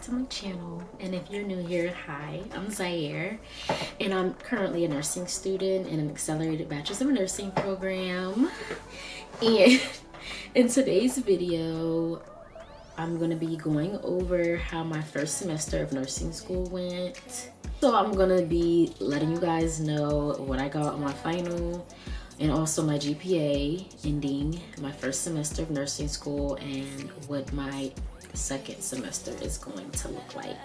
to my channel. And if you're new here, hi, I'm Zaire, and I'm currently a nursing student in an accelerated bachelor's of nursing program. And in today's video, I'm gonna be going over how my first semester of nursing school went. So I'm gonna be letting you guys know what I got on my final and also my GPA ending my first semester of nursing school and what my second semester is going to look like.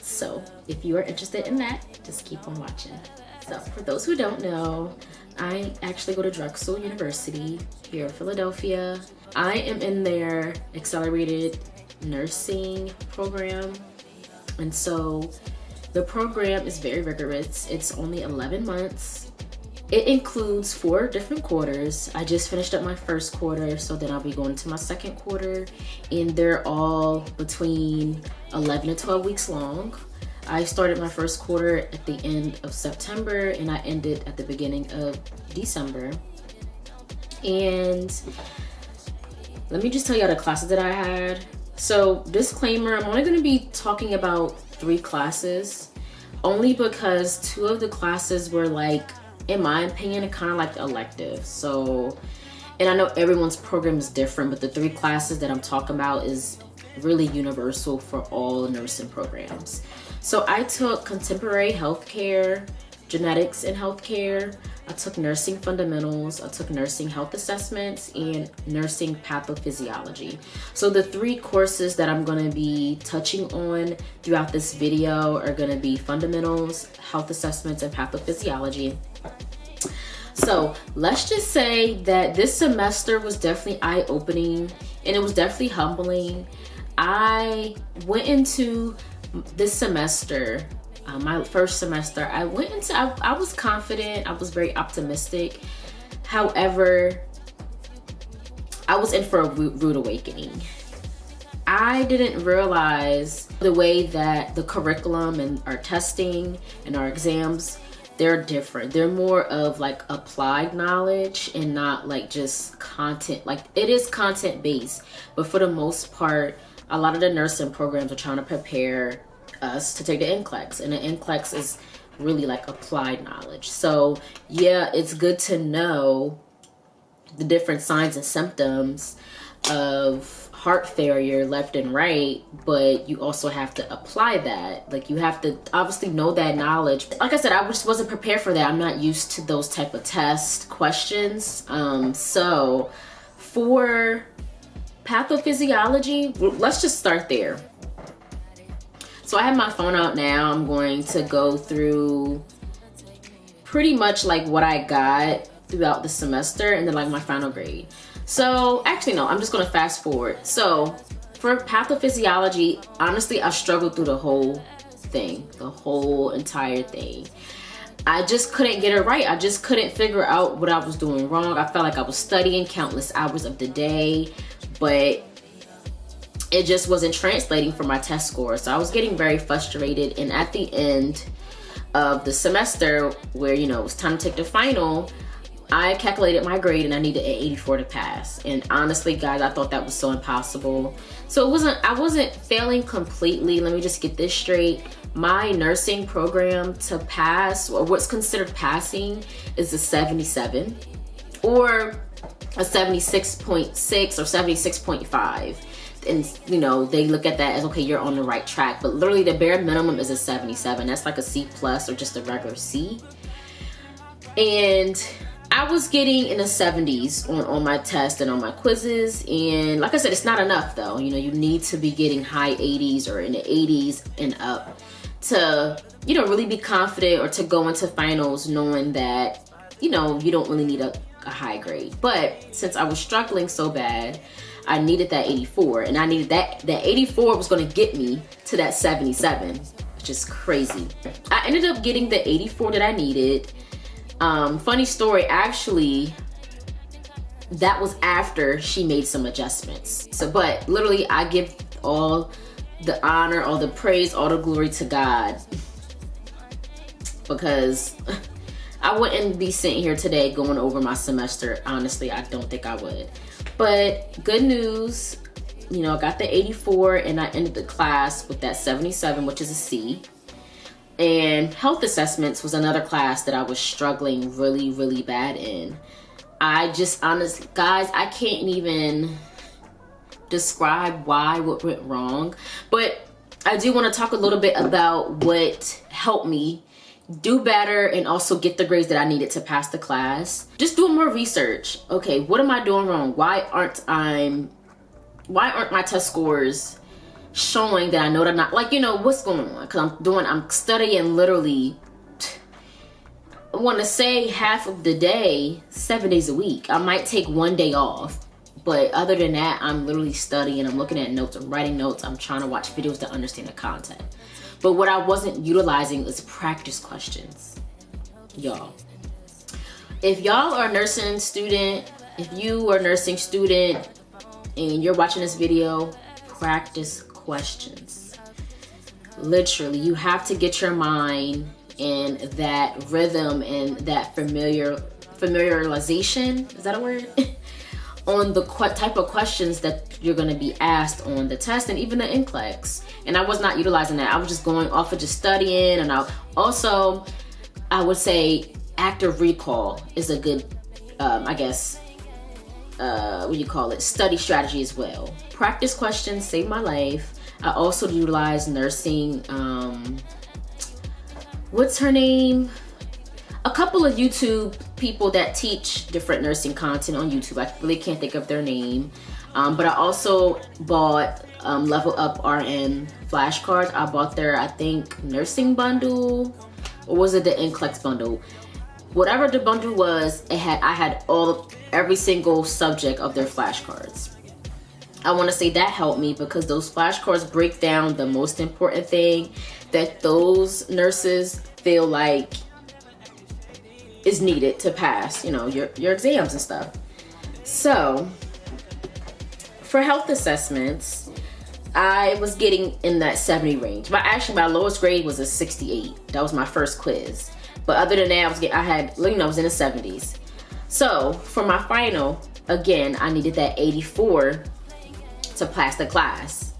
So if you are interested in that, just keep on watching. So for those who don't know, I actually go to Drexel University here in Philadelphia. I am in their accelerated nursing program, and so the program is very rigorous. It's only 11 months. It includes 4 different quarters. I just finished up my first quarter, so then I'll be going to my second quarter, and they're all between 11 to 12 weeks long. I started my first quarter at the end of September and I ended at the beginning of December. And let me just tell you the classes that I had. So disclaimer, I'm only going to be talking about 3 classes, only because 2 of the classes were, like, in my opinion, kind of like elective. So, and I know everyone's program is different, but the 3 classes that I'm talking about is really universal for all nursing programs. So I took contemporary healthcare, genetics and healthcare. I took nursing fundamentals, I took nursing health assessments, and nursing pathophysiology. So the 3 courses that I'm gonna be touching on throughout this video are gonna be fundamentals, health assessments, and pathophysiology. So let's just say that this semester was definitely eye-opening and it was definitely humbling. I went into this semester, my first semester, I was confident, I was very optimistic. However, I was in for a rude awakening. I didn't realize the way that the curriculum and our testing and our exams, they're different. They're more of like applied knowledge and not like just content. Like, it is content based, but for the most part, a lot of the nursing programs are trying to prepare us to take the NCLEX, and the NCLEX is really like applied knowledge. So yeah, it's good to know the different signs and symptoms of heart failure left and right, but you also have to apply that. Like, you have to obviously know that knowledge. Like I said, I just wasn't prepared for that. I'm not used to those type of test questions. So for pathophysiology, let's just start there. So I have my phone out now. I'm going to go through pretty much like what I got throughout the semester and then like my final grade. So actually no, I'm just gonna fast forward. So for pathophysiology, honestly, I struggled through the whole thing, the whole entire thing. I just couldn't get it right. I just couldn't figure out what I was doing wrong. I felt like I was studying countless hours of the day, but it just wasn't translating for my test score. So I was getting very frustrated. And at the end of the semester, where, you know, it was time to take the final, I calculated my grade and I needed an 84 to pass. And honestly, guys, I thought that was so impossible. So I wasn't failing completely. Let me just get this straight. My nursing program to pass, or what's considered passing, is a 77 or a 76.6 or 76.5. And, you know, they look at that as, okay, you're on the right track. But literally the bare minimum is a 77. That's like a C plus or just a regular C. And I was getting in the 70s on my test and on my quizzes. And like I said, it's not enough though. You know, you need to be getting high 80s or in the 80s and up to, you know, really be confident or to go into finals knowing that, you know, you don't really need a high grade. But since I was struggling so bad, I needed that 84, and I needed that 84 was going to get me to that 77, which is crazy. I ended up getting the 84 that I needed. Funny story, actually, that was after she made some adjustments. So, but literally, I give all the honor, all the praise, all the glory to God, because I wouldn't be sitting here today going over my semester. Honestly, I don't think I would. But good news, you know, I got the 84 and I ended the class with that 77, which is a C. And health assessments was another class that I was struggling really, really bad in. I just honestly, guys, I can't even describe what went wrong. But I do want to talk a little bit about what helped me do better and also get the grades that I needed to pass the class. Just doing more research. Okay, what am I doing wrong? Why aren't my test scores showing that I know that I'm not, like, you know, what's going on? Because I'm studying literally, I want to say half of the day, 7 days a week. I might take one day off, but other than that, I'm literally studying. I'm looking at notes, I'm writing notes, I'm trying to watch videos to understand the content. But what I wasn't utilizing is practice questions. Y'all, if y'all are a nursing student, if you are a nursing student and you're watching this video, practice questions. Literally, you have to get your mind in that rhythm and that familiarization, is that a word? On the type of questions that you're going to be asked on the test and even the NCLEX. And I was not utilizing that. I was just going off of just studying. And I would say active recall is a good, what do you call it? Study strategy as well. Practice questions saved my life. I also utilize nursing, what's her name? A couple of YouTube people that teach different nursing content on YouTube. I really can't think of their name. But I also bought Level Up RN flashcards. I bought their, I think, nursing bundle, or was it the NCLEX bundle? Whatever the bundle was, I had every single subject of their flashcards. I want to say that helped me because those flashcards break down the most important thing that those nurses feel like is needed to pass, you know, your exams and stuff. So for health assessments, I was getting in that 70 range. My lowest grade was a 68. That was my first quiz. But other than that, I was in the 70s. So for my final, again, I needed that 84 to pass the class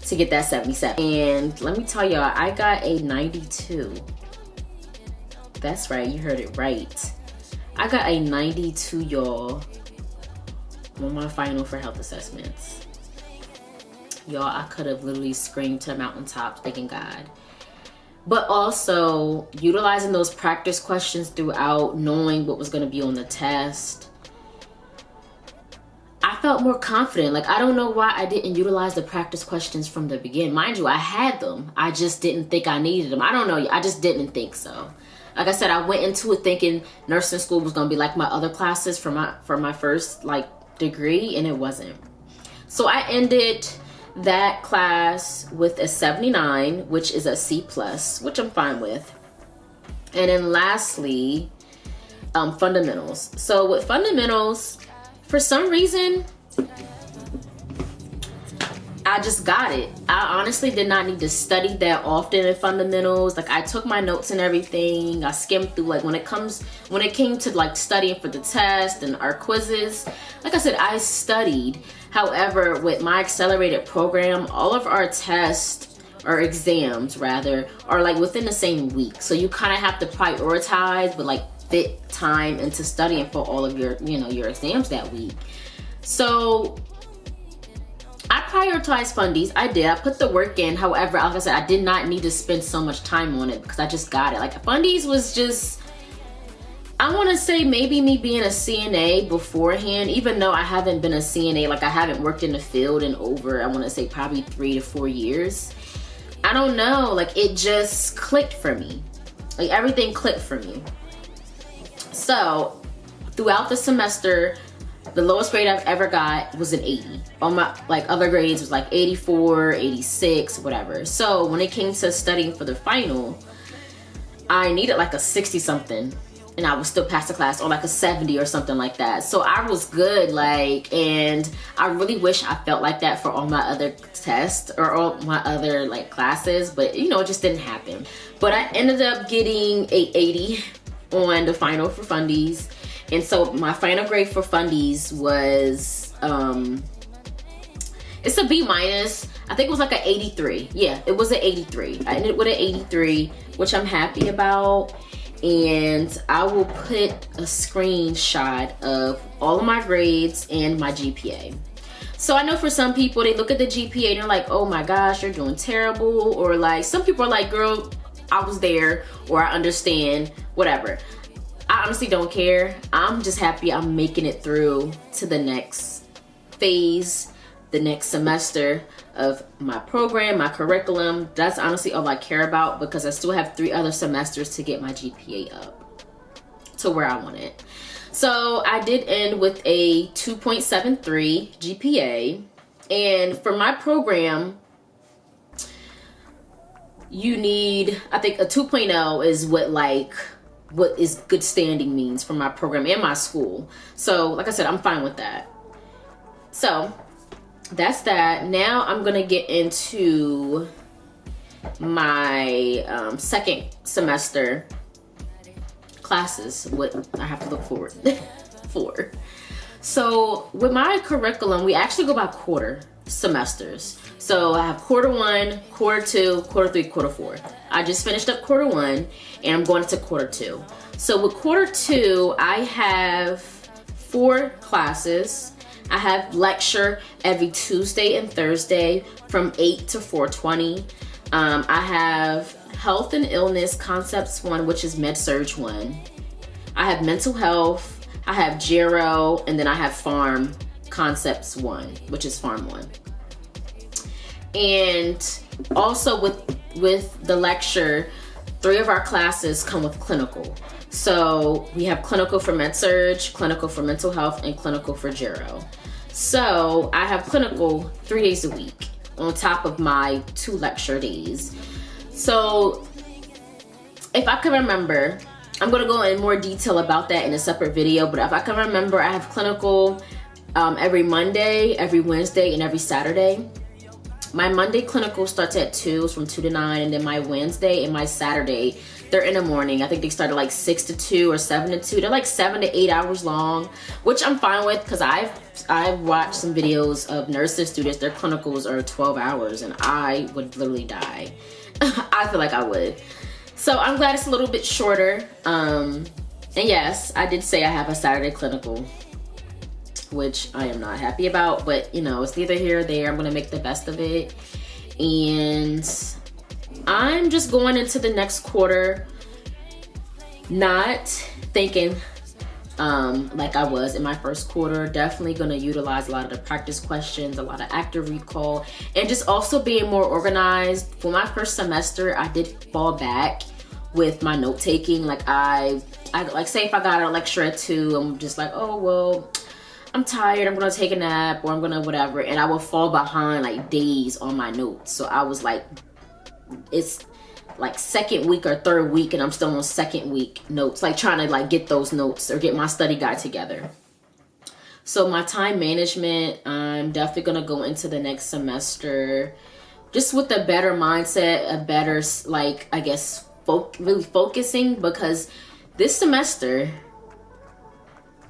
to get that 77. And let me tell y'all, I got a 92. That's right, you heard it right. I got a 92, y'all, on my final for health assessments. Y'all, I could have literally screamed to the mountaintop, thanking God. But also, utilizing those practice questions throughout, knowing what was going to be on the test, I felt more confident. Like, I don't know why I didn't utilize the practice questions from the beginning. Mind you, I had them. I just didn't think I needed them. I don't know. I just didn't think so. Like I said, I went into it thinking nursing school was going to be like my other classes for my first degree, and it wasn't. So I ended that class with a 79, which is a C+, which I'm fine with. And then lastly, fundamentals. So with fundamentals, for some reason, I just got it. I honestly did not need to study that often in fundamentals. Like, I took my notes and everything. I skimmed through, when it came to studying for the test and our quizzes. Like I said, I studied. However, with my accelerated program, all of our tests or exams rather are within the same week. So you kind of have to prioritize, but fit time into studying for all of your, your exams that week. So I prioritized fundies. I did. I put the work in. However, like I said, I did not need to spend so much time on it because I just got it. Fundies was just, I want to say maybe me being a CNA beforehand, even though I haven't been a CNA, I haven't worked in the field in over, I want to say probably 3 to 4 years. I don't know. It just clicked for me. Everything clicked for me. So throughout the semester, the lowest grade I've ever got was an 80. All my other grades was 84, 86, whatever. So when it came to studying for the final, I needed a 60 something, and I would still pass the class, or a 70 or something like that. So I was good, and I really wish I felt like that for all my other tests or all my other classes, but it just didn't happen. But I ended up getting a 80 on the final for fundies. And so my final grade for fundies was It's a B minus. I think it was like an 83. Yeah, it was an 83. I ended with an 83, which I'm happy about. And I will put a screenshot of all of my grades and my GPA. So I know for some people, they look at the GPA and they're like, oh my gosh, you're doing terrible. Or like, some people are like, girl, I was there, or I understand, whatever. I honestly don't care. I'm just happy I'm making it through to the next phase, the next semester of my program, my curriculum. That's honestly all I care about, because I still have 3 other semesters to get my GPA up to where I want it. So I did end with a 2.73 GPA. And for my program, you need, I think a 2.0 is what is good standing means for my program and my school. So like I said, I'm fine with that. So that's that. Now I'm gonna get into my second semester classes, what I have to look forward for. So with my curriculum, we actually go by quarter semesters. So I have quarter 1, quarter 2, quarter 3, quarter 4. I just finished up quarter 1 and I'm going into quarter 2. So with quarter 2, I have 4 classes. I have lecture every Tuesday and Thursday from 8 to 4:20. I have Health and Illness Concepts 1, which is Med Surg 1. I have Mental Health, I have Gero, and then I have Farm Concepts 1, which is Farm 1. And also with the lecture, 3 of our classes come with clinical. So we have clinical for Med Surg, clinical for Mental Health, and clinical for Gero. So I have clinical 3 days a week on top of my 2 lecture days. So if I can remember, I'm gonna go in more detail about that in a separate video, but if I can remember, I have clinical every Monday, every Wednesday, and every Saturday. My Monday clinical starts at 2, it's from 2 to 9, and then my Wednesday and my Saturday, they're in the morning. I think they start at like 6 to 2 or 7 to 2. They're like 7 to 8 hours long, which I'm fine with, because I've watched some videos of nursing students, their clinicals are 12 hours, and I would literally die. I feel like I would. So I'm glad it's a little bit shorter. And yes, I did say I have a Saturday clinical, which I am not happy about, but you know, it's neither here or there. I'm gonna make the best of it. And I'm just going into the next quarter not thinking like I was in my first quarter. Definitely gonna utilize a lot of the practice questions, a lot of active recall, and just also being more organized. For my first semester, I did fall back with my note taking. Like I like, say if I got a lecture at 2, I'm just like, oh well, I'm tired, I'm gonna take a nap, or I'm gonna whatever, and I will fall behind like days on my notes. So I was like, it's like second week or third week and I'm still on second week notes, like trying to like get those notes or get my study guide together. So my time management, I'm definitely gonna go into the next semester just with a better mindset, a better, like, I guess, really focusing, because this semester,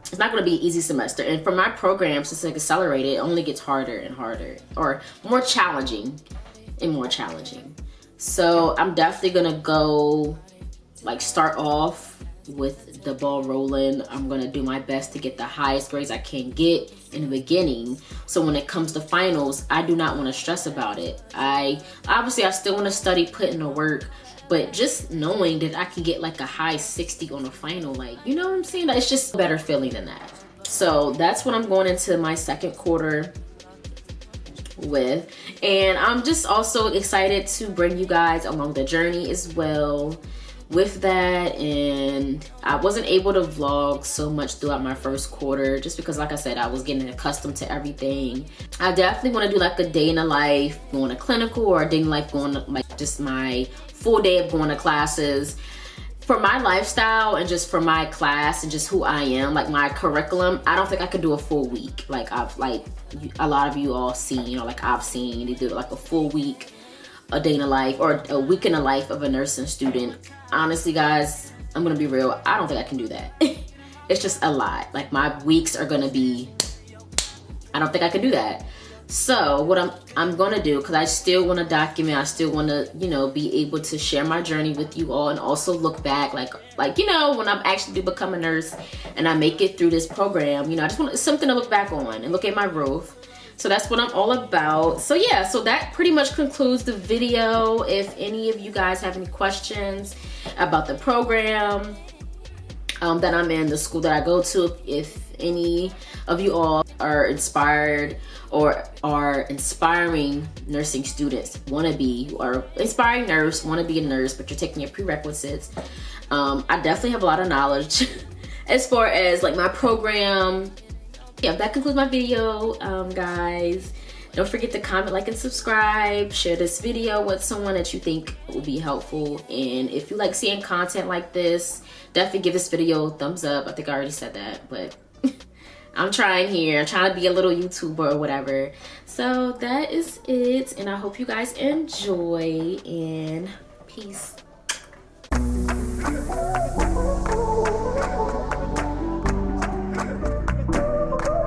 it's not going to be an easy semester. And for my program, since it's accelerated, it only gets harder and harder, or more challenging and more challenging. So I'm definitely going to go, like, start off with the ball rolling. I'm going to do my best to get the highest grades I can get in the beginning. So when it comes to finals, I do not want to stress about it. I still want to study, put in the work, but just knowing that I can get like a high 60 on a final, like, you know what I'm saying? It's just a better feeling than that. So that's what I'm going into my second quarter with. And I'm just also excited to bring you guys along the journey as well with that. And I wasn't able to vlog so much throughout my first quarter just because, like I said, I was getting accustomed to everything. I definitely want to do like a day in the life going to clinical, or a day in the life going to like just my full day of going to classes. For my lifestyle and just for my class and just who I am, like my curriculum, I don't think I could do a full week. Like I've, like a lot of you all seen, you know, like I've seen they do like a full week, a day in the life, or a week in the life of a nursing student. Honestly, guys, I'm gonna be real, I don't think I can do that. It's just a lot. Like my weeks are gonna be, I don't think I can do that. So what I'm gonna do, because I still want to document, I still want to, you know, be able to share my journey with you all, and also look back, like you know, when I actually do become a nurse and I make it through this program, you know, I just want something to look back on and look at my growth. So that's what I'm all about. So yeah, so that pretty much concludes the video. If any of you guys have any questions about the program that I'm in, the school that I go to, if any of you all are inspired or are inspiring nursing students, want to be, or inspiring nurse, want to be a nurse, but you're taking your prerequisites, I definitely have a lot of knowledge as far as like my program. Yeah, that concludes my video, guys. Don't forget to comment, like, and subscribe. Share this video with someone that you think will be helpful. And if you like seeing content like this, definitely give this video a thumbs up. I think I already said that, but I'm trying here. I'm trying to be a little YouTuber or whatever. So that is it. And I hope you guys enjoy, and peace.